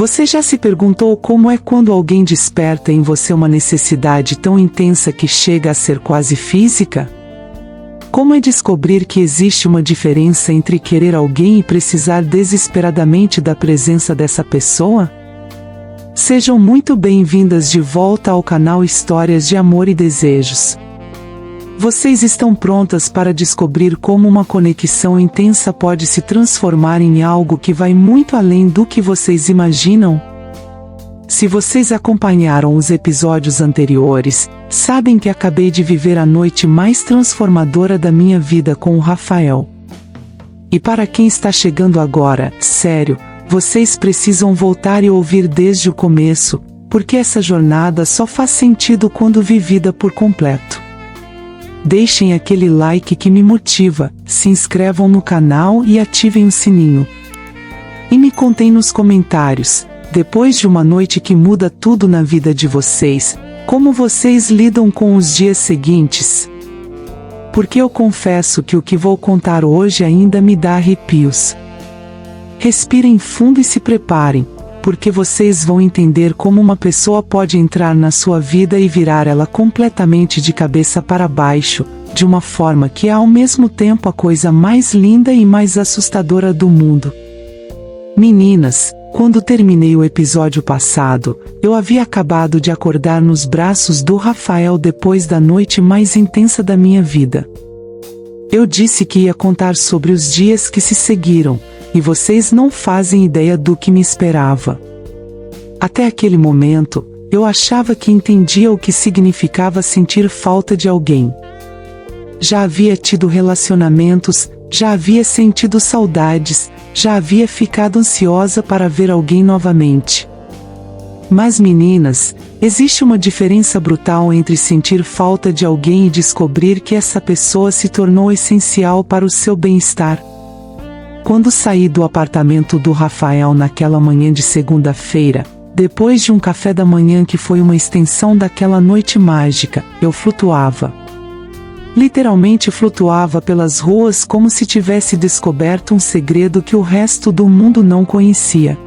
Você já se perguntou como é quando alguém desperta em você uma necessidade tão intensa que chega a ser quase física? Como é descobrir que existe uma diferença entre querer alguém e precisar desesperadamente da presença dessa pessoa? Sejam muito bem-vindas de volta ao canal Histórias de Amor e Desejos. Vocês estão prontas para descobrir como uma conexão intensa pode se transformar em algo que vai muito além do que vocês imaginam? Se vocês acompanharam os episódios anteriores, sabem que acabei de viver a noite mais transformadora da minha vida com o Rafael. E para quem está chegando agora, sério, vocês precisam voltar e ouvir desde o começo, porque essa jornada só faz sentido quando vivida por completo. Deixem aquele like que me motiva, se inscrevam no canal e ativem o sininho. E me contem nos comentários, depois de uma noite que muda tudo na vida de vocês, como vocês lidam com os dias seguintes. Porque eu confesso que o que vou contar hoje ainda me dá arrepios. Respirem fundo e se preparem, porque vocês vão entender como uma pessoa pode entrar na sua vida e virar ela completamente de cabeça para baixo, de uma forma que é ao mesmo tempo a coisa mais linda e mais assustadora do mundo. Meninas, quando terminei o episódio passado, eu havia acabado de acordar nos braços do Rafael depois da noite mais intensa da minha vida. Eu disse que ia contar sobre os dias que se seguiram, e vocês não fazem ideia do que me esperava. Até aquele momento, eu achava que entendia o que significava sentir falta de alguém. Já havia tido relacionamentos, já havia sentido saudades, já havia ficado ansiosa para ver alguém novamente. Mas meninas, existe uma diferença brutal entre sentir falta de alguém e descobrir que essa pessoa se tornou essencial para o seu bem-estar. Quando saí do apartamento do Rafael naquela manhã de segunda-feira, depois de um café da manhã que foi uma extensão daquela noite mágica, eu flutuava. Literalmente flutuava pelas ruas como se tivesse descoberto um segredo que o resto do mundo não conhecia.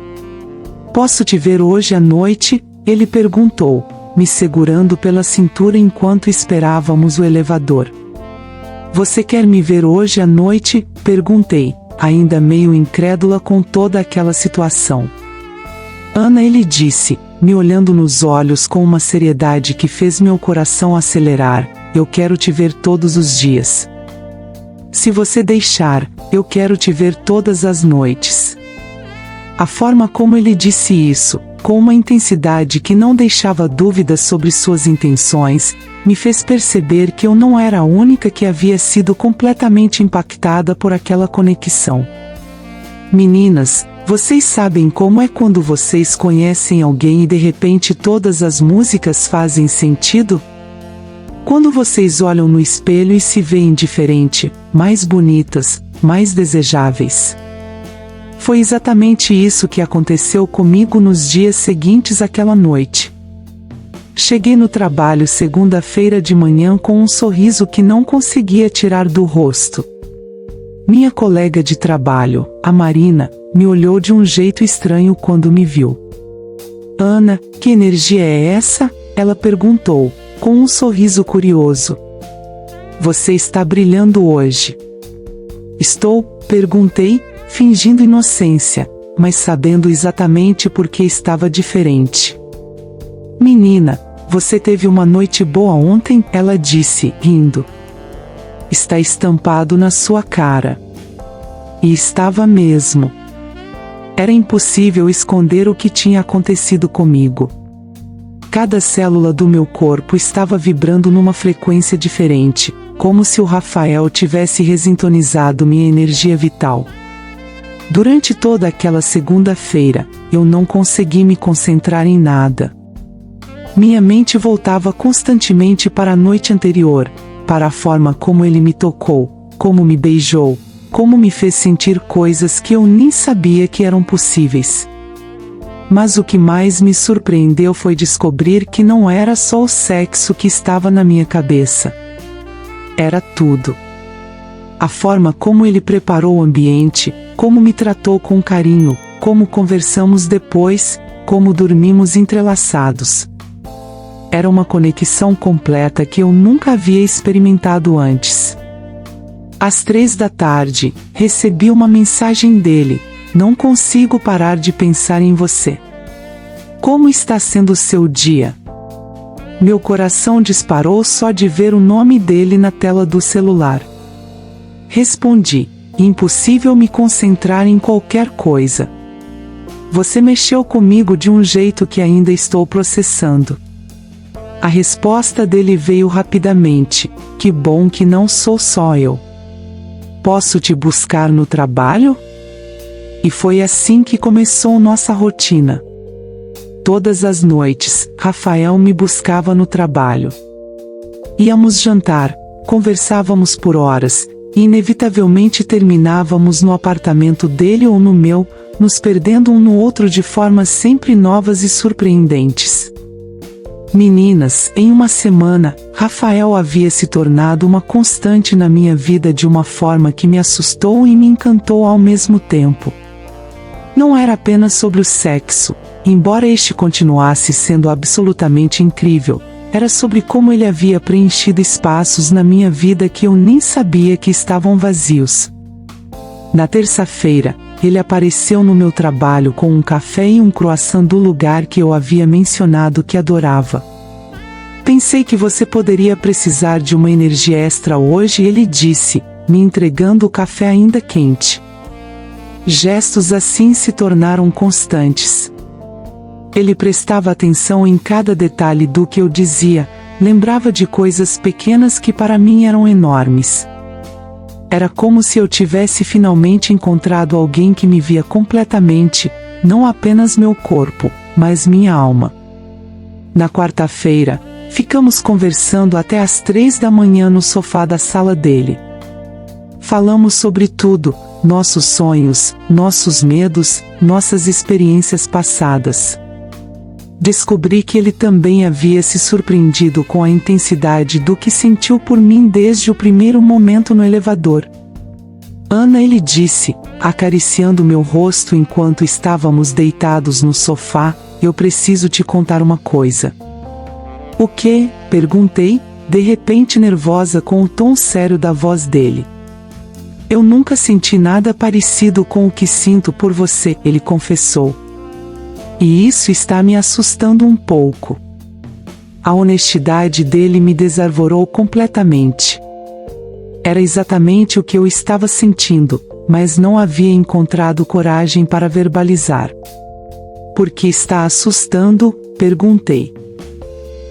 "Posso te ver hoje à noite?" ele perguntou, me segurando pela cintura enquanto esperávamos o elevador. "Você quer me ver hoje à noite?" perguntei, ainda meio incrédula com toda aquela situação. "Ana", ele disse, me olhando nos olhos com uma seriedade que fez meu coração acelerar, "eu quero te ver todos os dias. Se você deixar, eu quero te ver todas as noites." A forma como ele disse isso, com uma intensidade que não deixava dúvidas sobre suas intenções, me fez perceber que eu não era a única que havia sido completamente impactada por aquela conexão. Meninas, vocês sabem como é quando vocês conhecem alguém e de repente todas as músicas fazem sentido? Quando vocês olham no espelho e se veem diferente, mais bonitas, mais desejáveis. Foi exatamente isso que aconteceu comigo nos dias seguintes àquela noite. Cheguei no trabalho segunda-feira de manhã com um sorriso que não conseguia tirar do rosto. Minha colega de trabalho, a Marina, me olhou de um jeito estranho quando me viu. "Ana, que energia é essa?" ela perguntou, com um sorriso curioso. "Você está brilhando hoje." "Estou?" perguntei, fingindo inocência, mas sabendo exatamente por que estava diferente. "Menina, você teve uma noite boa ontem?" ela disse, rindo. "Está estampado na sua cara." E estava mesmo. Era impossível esconder o que tinha acontecido comigo. Cada célula do meu corpo estava vibrando numa frequência diferente, como se o Rafael tivesse resintonizado minha energia vital. Durante toda aquela segunda-feira, eu não consegui me concentrar em nada. Minha mente voltava constantemente para a noite anterior, para a forma como ele me tocou, como me beijou, como me fez sentir coisas que eu nem sabia que eram possíveis. Mas o que mais me surpreendeu foi descobrir que não era só o sexo que estava na minha cabeça. Era tudo. A forma como ele preparou o ambiente, como me tratou com carinho, como conversamos depois, como dormimos entrelaçados. Era uma conexão completa que eu nunca havia experimentado antes. Às 3 da tarde, recebi uma mensagem dele: "Não consigo parar de pensar em você. Como está sendo o seu dia?" Meu coração disparou só de ver o nome dele na tela do celular. Respondi: "Impossível me concentrar em qualquer coisa. Você mexeu comigo de um jeito que ainda estou processando." A resposta dele veio rapidamente: "Que bom que não sou só eu. Posso te buscar no trabalho?" E foi assim que começou nossa rotina. Todas as noites, Rafael me buscava no trabalho. Íamos jantar, conversávamos por horas, e inevitavelmente terminávamos no apartamento dele ou no meu, nos perdendo um no outro de formas sempre novas e surpreendentes. Meninas, em uma semana, Rafael havia se tornado uma constante na minha vida de uma forma que me assustou e me encantou ao mesmo tempo. Não era apenas sobre o sexo, embora este continuasse sendo absolutamente incrível, era sobre como ele havia preenchido espaços na minha vida que eu nem sabia que estavam vazios. Na terça-feira, ele apareceu no meu trabalho com um café e um croissant do lugar que eu havia mencionado que adorava. "Pensei que você poderia precisar de uma energia extra hoje", ele disse, me entregando o café ainda quente. Gestos assim se tornaram constantes. Ele prestava atenção em cada detalhe do que eu dizia, lembrava de coisas pequenas que para mim eram enormes. Era como se eu tivesse finalmente encontrado alguém que me via completamente, não apenas meu corpo, mas minha alma. Na quarta-feira, ficamos conversando até às 3 da manhã no sofá da sala dele. Falamos sobre tudo, nossos sonhos, nossos medos, nossas experiências passadas. Descobri que ele também havia se surpreendido com a intensidade do que sentiu por mim desde o primeiro momento no elevador. "Ana", ele disse, acariciando meu rosto enquanto estávamos deitados no sofá, "eu preciso te contar uma coisa." "O quê?", perguntei, de repente nervosa com o tom sério da voz dele. "Eu nunca senti nada parecido com o que sinto por você", ele confessou. "E isso está me assustando um pouco." A honestidade dele me desarvorou completamente. Era exatamente o que eu estava sentindo, mas não havia encontrado coragem para verbalizar. "Por que está assustando?", perguntei.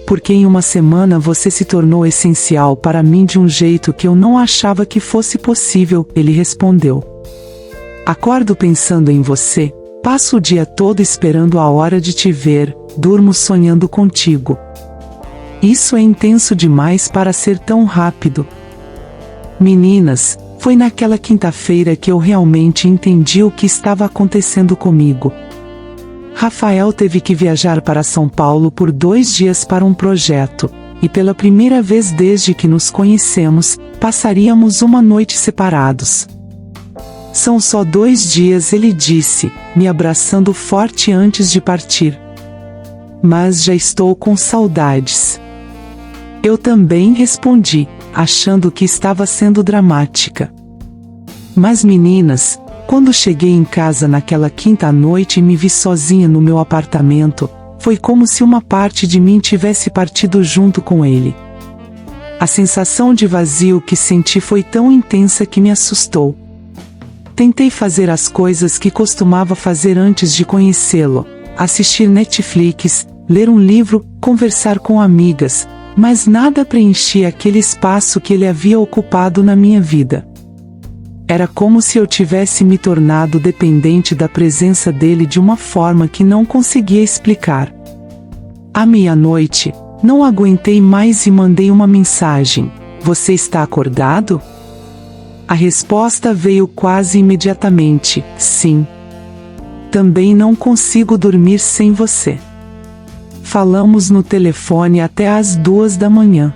"Porque em uma semana você se tornou essencial para mim de um jeito que eu não achava que fosse possível", ele respondeu. "Acordo pensando em você, passo o dia todo esperando a hora de te ver, durmo sonhando contigo. Isso é intenso demais para ser tão rápido." Meninas, foi naquela quinta-feira que eu realmente entendi o que estava acontecendo comigo. Rafael teve que viajar para São Paulo por 2 dias para um projeto, e pela primeira vez desde que nos conhecemos, passaríamos uma noite separados. "São só 2 dias", ele disse, me abraçando forte antes de partir. "Mas já estou com saudades." Eu também, respondi, achando que estava sendo dramática. Mas meninas, quando cheguei em casa naquela quinta noite e me vi sozinha no meu apartamento, foi como se uma parte de mim tivesse partido junto com ele. A sensação de vazio que senti foi tão intensa que me assustou. Tentei fazer as coisas que costumava fazer antes de conhecê-lo: assistir Netflix, ler um livro, conversar com amigas, mas nada preenchia aquele espaço que ele havia ocupado na minha vida. Era como se eu tivesse me tornado dependente da presença dele de uma forma que não conseguia explicar. À meia-noite, não aguentei mais e mandei uma mensagem: "Você está acordado?" A resposta veio quase imediatamente: "Sim. Também não consigo dormir sem você." Falamos no telefone até às 2 da manhã.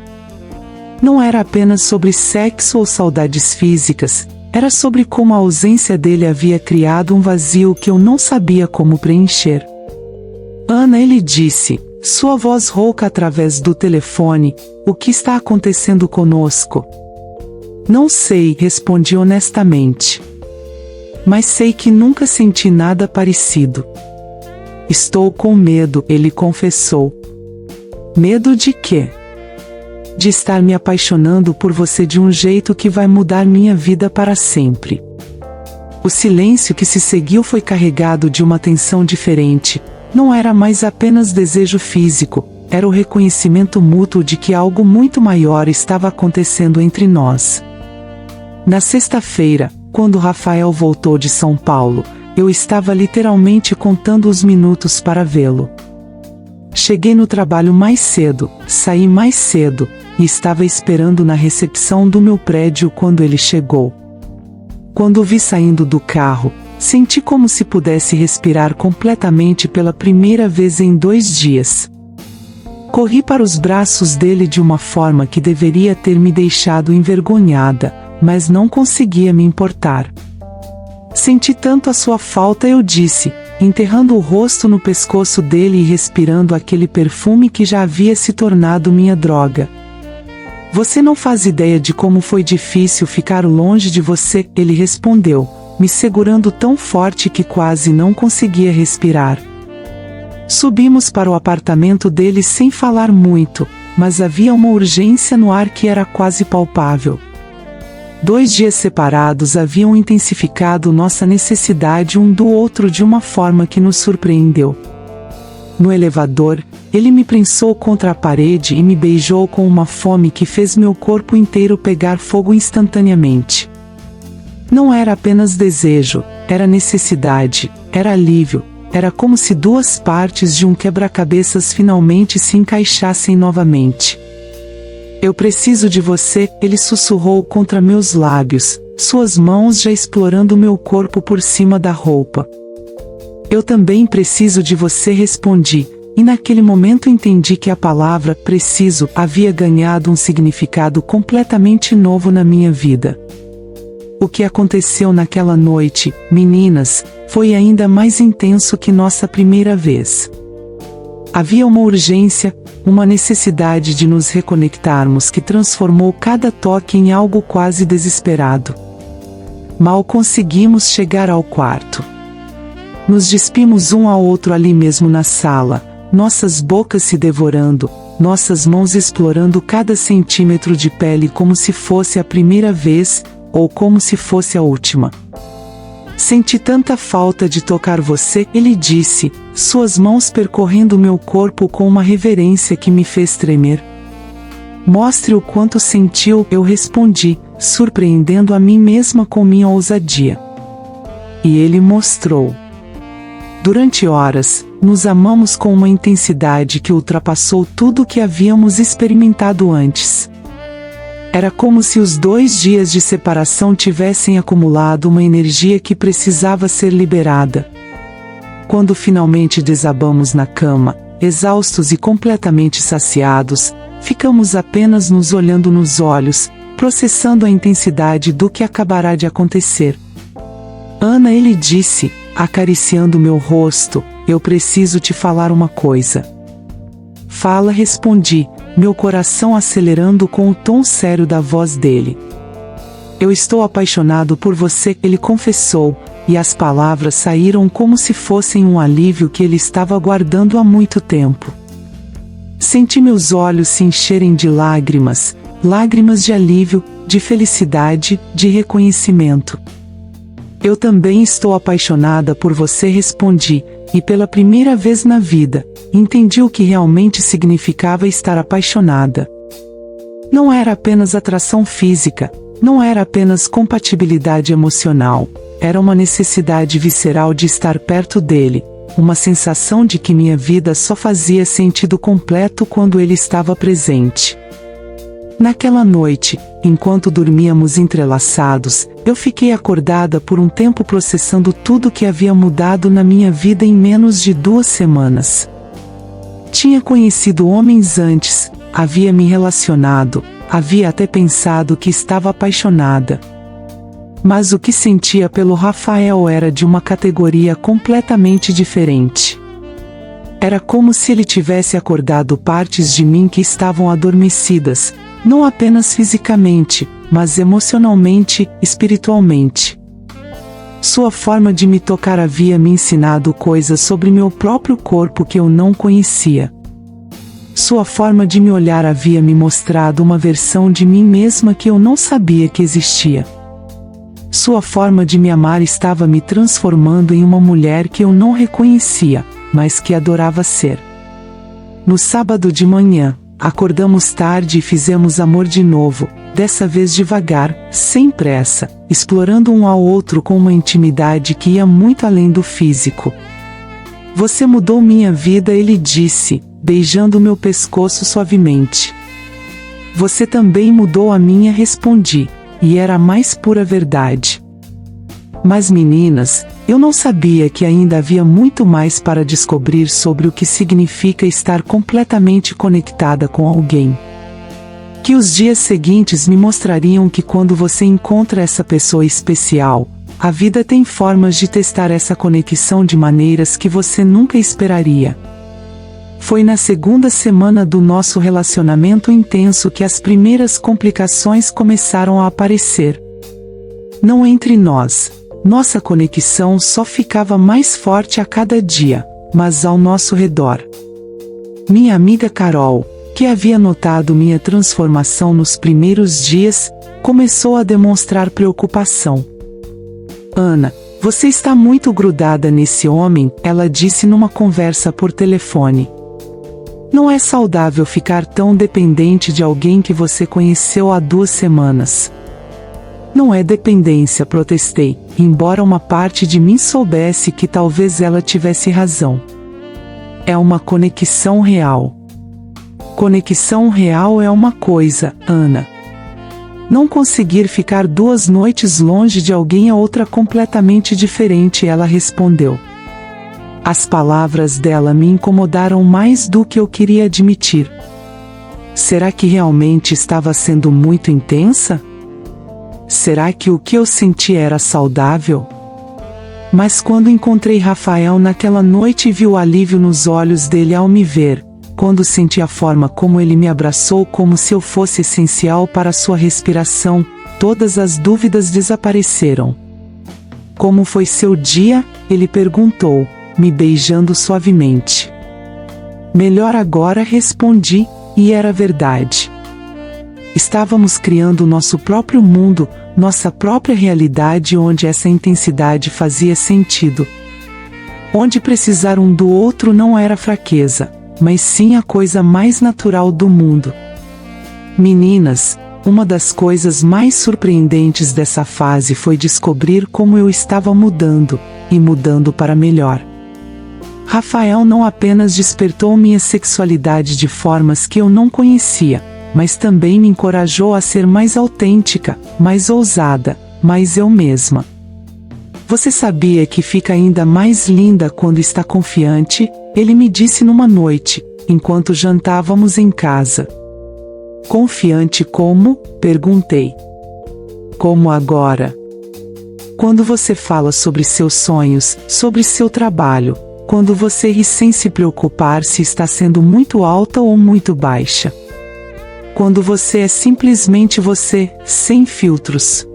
Não era apenas sobre sexo ou saudades físicas, era sobre como a ausência dele havia criado um vazio que eu não sabia como preencher. Ana, ele disse, sua voz rouca através do telefone, o que está acontecendo conosco? Não sei, respondi honestamente. Mas sei que nunca senti nada parecido. Estou com medo, ele confessou. Medo de quê? De estar me apaixonando por você de um jeito que vai mudar minha vida para sempre. O silêncio que se seguiu foi carregado de uma tensão diferente. Não era mais apenas desejo físico, era o reconhecimento mútuo de que algo muito maior estava acontecendo entre nós. Na sexta-feira, quando Rafael voltou de São Paulo, eu estava literalmente contando os minutos para vê-lo. Cheguei no trabalho mais cedo, saí mais cedo, e estava esperando na recepção do meu prédio quando ele chegou. Quando o vi saindo do carro, senti como se pudesse respirar completamente pela primeira vez em 2 dias. Corri para os braços dele de uma forma que deveria ter me deixado envergonhada, mas não conseguia me importar. Senti tanto a sua falta, eu disse, enterrando o rosto no pescoço dele e respirando aquele perfume que já havia se tornado minha droga. Você não faz ideia de como foi difícil ficar longe de você, ele respondeu, me segurando tão forte que quase não conseguia respirar. Subimos para o apartamento dele sem falar muito, mas havia uma urgência no ar que era quase palpável. 2 dias separados haviam intensificado nossa necessidade um do outro de uma forma que nos surpreendeu. No elevador, ele me prensou contra a parede e me beijou com uma fome que fez meu corpo inteiro pegar fogo instantaneamente. Não era apenas desejo, era necessidade, era alívio, era como se 2 partes de um quebra-cabeças finalmente se encaixassem novamente. Eu preciso de você, ele sussurrou contra meus lábios, suas mãos já explorando meu corpo por cima da roupa. Eu também preciso de você, respondi, e naquele momento entendi que a palavra preciso havia ganhado um significado completamente novo na minha vida. O que aconteceu naquela noite, meninas, foi ainda mais intenso que nossa primeira vez. Havia uma urgência, uma necessidade de nos reconectarmos que transformou cada toque em algo quase desesperado. Mal conseguimos chegar ao quarto. Nos despimos um ao outro ali mesmo na sala, nossas bocas se devorando, nossas mãos explorando cada centímetro de pele como se fosse a primeira vez, ou como se fosse a última. Senti tanta falta de tocar você, ele disse, suas mãos percorrendo meu corpo com uma reverência que me fez tremer. Mostre o quanto sentiu, eu respondi, surpreendendo a mim mesma com minha ousadia. E ele mostrou. Durante horas, nos amamos com uma intensidade que ultrapassou tudo o que havíamos experimentado antes. Era como se os 2 dias de separação tivessem acumulado uma energia que precisava ser liberada. Quando finalmente desabamos na cama, exaustos e completamente saciados, ficamos apenas nos olhando nos olhos, processando a intensidade do que acabará de acontecer. Ana, ele disse, acariciando meu rosto, eu preciso te falar uma coisa. Fala, respondi, meu coração acelerando com o tom sério da voz dele. Eu estou apaixonado por você, ele confessou, e as palavras saíram como se fossem um alívio que ele estava guardando há muito tempo. Senti meus olhos se encherem de lágrimas, lágrimas de alívio, de felicidade, de reconhecimento. Eu também estou apaixonada por você, respondi, e pela primeira vez na vida, entendi o que realmente significava estar apaixonada. Não era apenas atração física, não era apenas compatibilidade emocional, era uma necessidade visceral de estar perto dele, uma sensação de que minha vida só fazia sentido completo quando ele estava presente. Naquela noite, enquanto dormíamos entrelaçados, eu fiquei acordada por um tempo processando tudo que havia mudado na minha vida em menos de 2 semanas. Tinha conhecido homens antes, havia me relacionado, havia até pensado que estava apaixonada. Mas o que sentia pelo Rafael era de uma categoria completamente diferente. Era como se ele tivesse acordado partes de mim que estavam adormecidas, não apenas fisicamente, mas emocionalmente, espiritualmente. Sua forma de me tocar havia me ensinado coisas sobre meu próprio corpo que eu não conhecia. Sua forma de me olhar havia me mostrado uma versão de mim mesma que eu não sabia que existia. Sua forma de me amar estava me transformando em uma mulher que eu não reconhecia, mas que adorava ser. No sábado de manhã, acordamos tarde e fizemos amor de novo, dessa vez devagar, sem pressa, explorando um ao outro com uma intimidade que ia muito além do físico. Você mudou minha vida, ele disse, beijando meu pescoço suavemente. Você também mudou a minha, respondi, e era a mais pura verdade. Mas meninas, eu não sabia que ainda havia muito mais para descobrir sobre o que significa estar completamente conectada com alguém. Que os dias seguintes me mostrariam que quando você encontra essa pessoa especial, a vida tem formas de testar essa conexão de maneiras que você nunca esperaria. Foi na segunda semana do nosso relacionamento intenso que as primeiras complicações começaram a aparecer. Não entre nós. Nossa conexão só ficava mais forte a cada dia, mas ao nosso redor. Minha amiga Carol, que havia notado minha transformação nos primeiros dias, começou a demonstrar preocupação. Ana, você está muito grudada nesse homem, ela disse numa conversa por telefone. Não é saudável ficar tão dependente de alguém que você conheceu há 2 semanas. Não é dependência, protestei, embora uma parte de mim soubesse que talvez ela tivesse razão. É uma conexão real. Conexão real é uma coisa, Ana. Não conseguir ficar 2 noites longe de alguém é outra completamente diferente, ela respondeu. As palavras dela me incomodaram mais do que eu queria admitir. Será que realmente estava sendo muito intensa? Será que o que eu senti era saudável? Mas quando encontrei Rafael naquela noite e vi o alívio nos olhos dele ao me ver, quando senti a forma como ele me abraçou como se eu fosse essencial para sua respiração, todas as dúvidas desapareceram. Como foi seu dia? Ele perguntou, me beijando suavemente. Melhor agora, respondi, e era verdade. Estávamos criando nosso próprio mundo, nossa própria realidade onde essa intensidade fazia sentido. Onde precisar um do outro não era fraqueza, mas sim a coisa mais natural do mundo. Meninas, uma das coisas mais surpreendentes dessa fase foi descobrir como eu estava mudando, e mudando para melhor. Rafael não apenas despertou minha sexualidade de formas que eu não conhecia, mas também me encorajou a ser mais autêntica, mais ousada, mais eu mesma. Você sabia que fica ainda mais linda quando está confiante? Ele me disse numa noite, enquanto jantávamos em casa. Confiante como? Perguntei. Como agora? Quando você fala sobre seus sonhos, sobre seu trabalho, quando você ri sem se preocupar se está sendo muito alta ou muito baixa. Quando você é simplesmente você, sem filtros.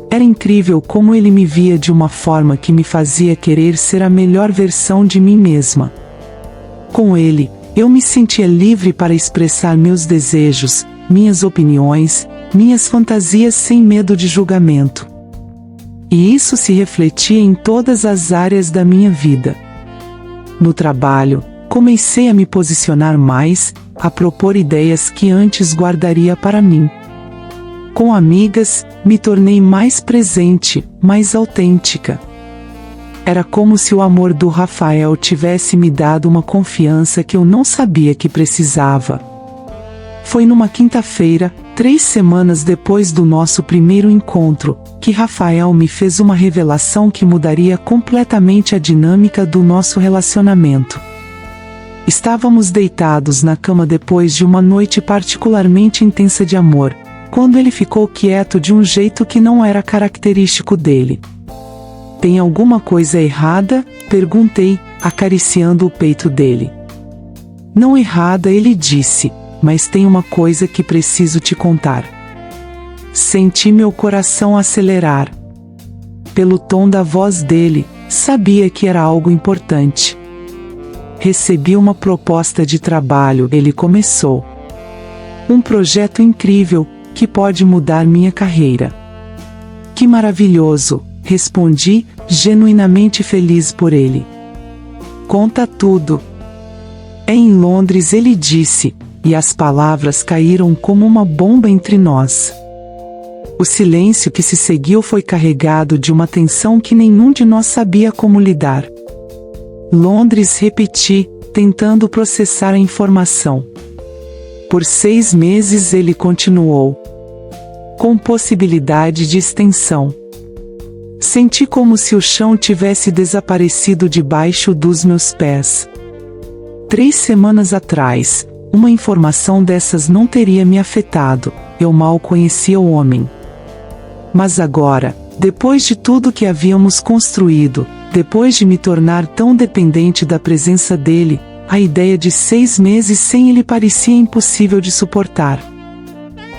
Era incrível como ele me via de uma forma que me fazia querer ser a melhor versão de mim mesma. Com ele, eu me sentia livre para expressar meus desejos, minhas opiniões, minhas fantasias sem medo de julgamento. E isso se refletia em todas as áreas da minha vida. No trabalho, comecei a me posicionar mais, a propor ideias que antes guardaria para mim. Com amigas, me tornei mais presente, mais autêntica. Era como se o amor do Rafael tivesse me dado uma confiança que eu não sabia que precisava. Foi numa quinta-feira, 3 semanas depois do nosso primeiro encontro, que Rafael me fez uma revelação que mudaria completamente a dinâmica do nosso relacionamento. Estávamos deitados na cama depois de uma noite particularmente intensa de amor, quando ele ficou quieto de um jeito que não era característico dele. Tem alguma coisa errada? Perguntei, acariciando o peito dele. Não errada, ele disse, mas tem uma coisa que preciso te contar. Senti meu coração acelerar. Pelo tom da voz dele, sabia que era algo importante. Recebi uma proposta de trabalho, ele começou. Um projeto incrível, que pode mudar minha carreira. Que maravilhoso, respondi, genuinamente feliz por ele. Conta tudo. É em Londres, ele disse, e as palavras caíram como uma bomba entre nós. O silêncio que se seguiu foi carregado de uma tensão que nenhum de nós sabia como lidar. Londres, repeti, tentando processar a informação. Por 6 meses ele continuou. Com possibilidade de extensão. Senti como se o chão tivesse desaparecido debaixo dos meus pés. 3 semanas atrás, uma informação dessas não teria me afetado, eu mal conhecia o homem. Mas agora, depois de tudo que havíamos construído, depois de me tornar tão dependente da presença dele, a ideia de 6 meses sem ele parecia impossível de suportar.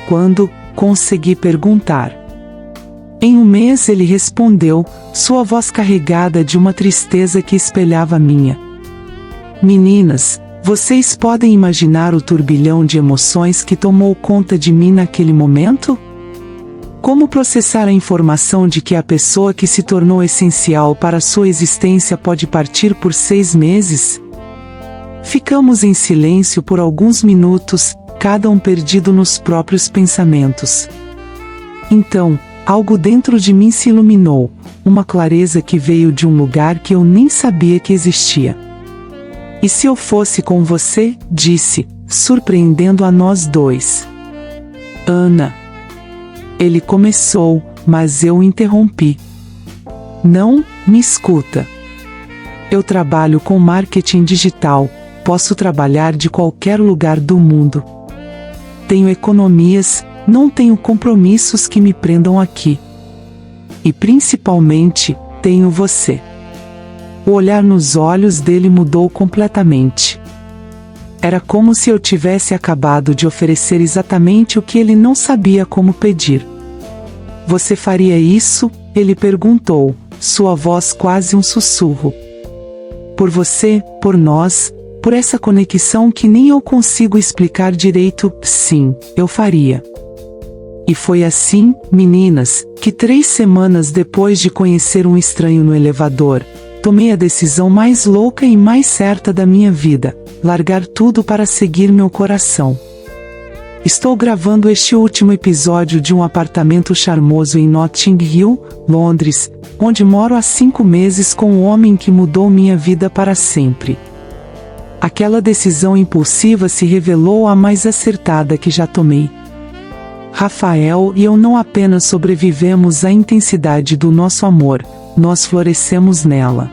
Quando consegui perguntar. Em 1 mês ele respondeu, sua voz carregada de uma tristeza que espelhava a minha. Meninas, vocês podem imaginar o turbilhão de emoções que tomou conta de mim naquele momento? Como processar a informação de que a pessoa que se tornou essencial para sua existência pode partir por 6 meses? Ficamos em silêncio por alguns minutos, cada um perdido nos próprios pensamentos. Então, algo dentro de mim se iluminou, uma clareza que veio de um lugar que eu nem sabia que existia. E se eu fosse com você? Disse, surpreendendo a nós dois. Ana. Ele começou, mas eu o interrompi. Não, me escuta. Eu trabalho com marketing digital, posso trabalhar de qualquer lugar do mundo. Tenho economias, não tenho compromissos que me prendam aqui. E principalmente, tenho você. O olhar nos olhos dele mudou completamente. Era como se eu tivesse acabado de oferecer exatamente o que ele não sabia como pedir. Você faria isso? Ele perguntou, sua voz quase um sussurro. Por você, por nós, por essa conexão que nem eu consigo explicar direito, sim, eu faria. E foi assim, meninas, que 3 semanas depois de conhecer um estranho no elevador, tomei a decisão mais louca e mais certa da minha vida, largar tudo para seguir meu coração. Estou gravando este último episódio de um apartamento charmoso em Notting Hill, Londres, onde moro há 5 meses com um homem que mudou minha vida para sempre. Aquela decisão impulsiva se revelou a mais acertada que já tomei. Rafael e eu não apenas sobrevivemos à intensidade do nosso amor, nós florescemos nela.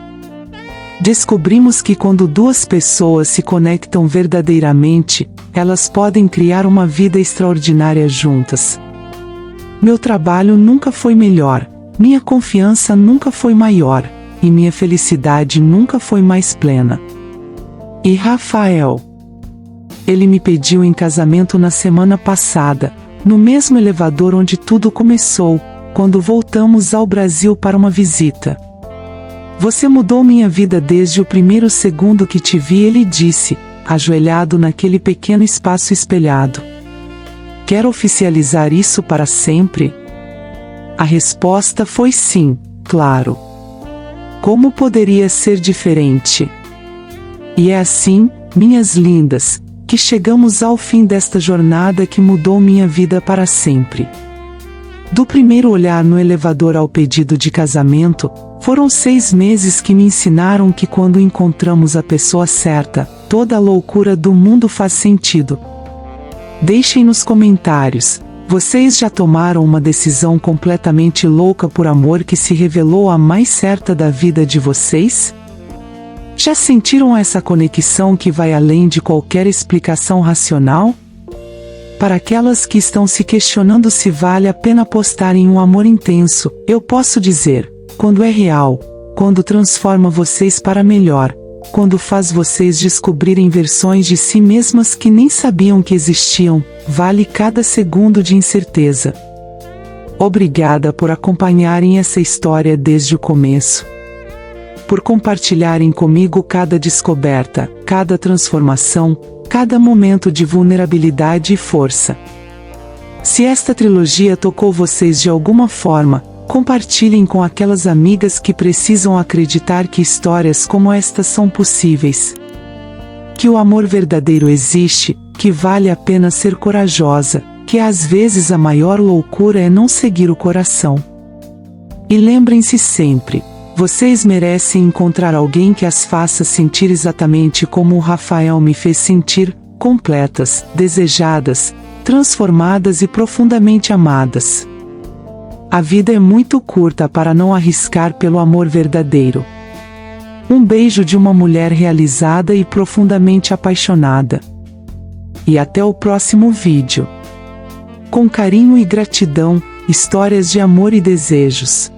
Descobrimos que quando 2 pessoas se conectam verdadeiramente, elas podem criar uma vida extraordinária juntas. Meu trabalho nunca foi melhor, minha confiança nunca foi maior, e minha felicidade nunca foi mais plena. E Rafael? Ele me pediu em casamento na semana passada, no mesmo elevador onde tudo começou, quando voltamos ao Brasil para uma visita. Você mudou minha vida desde o primeiro segundo que te vi, ele disse, ajoelhado naquele pequeno espaço espelhado. Quer oficializar isso para sempre? A resposta foi sim, claro. Como poderia ser diferente? E é assim, minhas lindas, que chegamos ao fim desta jornada que mudou minha vida para sempre. Do primeiro olhar no elevador ao pedido de casamento, foram 6 meses que me ensinaram que quando encontramos a pessoa certa, toda a loucura do mundo faz sentido. Deixem nos comentários, vocês já tomaram uma decisão completamente louca por amor que se revelou a mais certa da vida de vocês? Já sentiram essa conexão que vai além de qualquer explicação racional? Para aquelas que estão se questionando se vale a pena apostar em um amor intenso, eu posso dizer, quando é real, quando transforma vocês para melhor, quando faz vocês descobrirem versões de si mesmas que nem sabiam que existiam, vale cada segundo de incerteza. Obrigada por acompanharem essa história desde o começo. Por compartilharem comigo cada descoberta, cada transformação, cada momento de vulnerabilidade e força. Se esta trilogia tocou vocês de alguma forma, compartilhem com aquelas amigas que precisam acreditar que histórias como estas são possíveis. Que o amor verdadeiro existe, que vale a pena ser corajosa, que às vezes a maior loucura é não seguir o coração. E lembrem-se sempre, vocês merecem encontrar alguém que as faça sentir exatamente como o Rafael me fez sentir, completas, desejadas, transformadas e profundamente amadas. A vida é muito curta para não arriscar pelo amor verdadeiro. Um beijo de uma mulher realizada e profundamente apaixonada. E até o próximo vídeo. Com carinho e gratidão, histórias de amor e desejos.